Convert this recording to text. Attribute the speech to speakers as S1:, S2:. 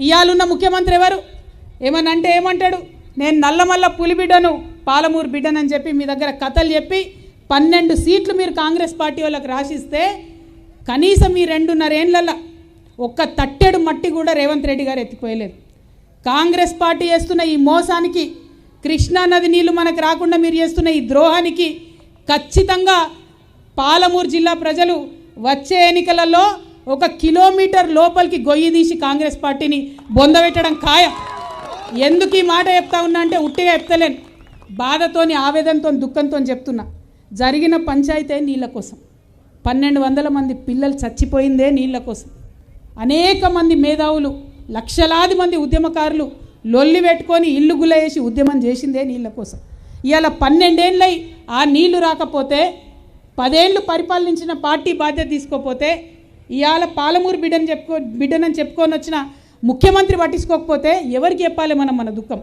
S1: ఇయాలున్న ముఖ్యమంత్రి ఎవరు? ఏమనంటే ఏమంటాడు, నేను నల్లమల్ల పులి బిడ్డను, పాలమూరు బిడ్డనని చెప్పి మీ దగ్గర కథలు చెప్పి 12 సీట్లు మీరు కాంగ్రెస్ పార్టీ వాళ్ళకి రాసిస్తే కనీసం ఈ 2.5 ఏళ్లలో ఒక్క తట్టెడు మట్టి కూడా రేవంత్ రెడ్డి గారు ఎత్తిపోయలేదు. కాంగ్రెస్ పార్టీ చేస్తున్న ఈ మోసానికి, కృష్ణా నది నీళ్లు మనకు రాకుండా మీరు చేస్తున్న ఈ ద్రోహానికి ఖచ్చితంగా పాలమూరు జిల్లా ప్రజలు వచ్చే ఎన్నికలలో 1 కిలోమీటర్ లోపలికి గొయ్యి తీసి కాంగ్రెస్ పార్టీని బొందబెట్టడం ఖాయం. ఎందుకు ఈ మాట చెప్తా ఉన్నా అంటే ఉట్టిగా చెప్తలేను, బాధతోని, ఆవేదనతో, దుఃఖంతో చెప్తున్నా. జరిగిన పంచాయతీ నీళ్ళ కోసం, 1200 మంది పిల్లలు చచ్చిపోయిందే నీళ్ళ కోసం. అనేక మంది మేధావులు, లక్షలాది మంది ఉద్యమకారులు లొల్లి పెట్టుకొని ఇల్లు గుల్ల వేసి ఉద్యమం చేసిందే నీళ్ళ కోసం. ఇవాళ 12 ఏళ్ళై ఆ నీళ్లు రాకపోతే, 10 ఏళ్ళు పరిపాలించిన పార్టీ బాధ్యత తీసుకోకపోతే, ఇవాళ పాలమూరు బిడ్డనని చెప్పుకొని వచ్చిన ముఖ్యమంత్రి పట్టించుకోకపోతే ఎవరికి చెప్పాలి మనం మన దుఃఖం?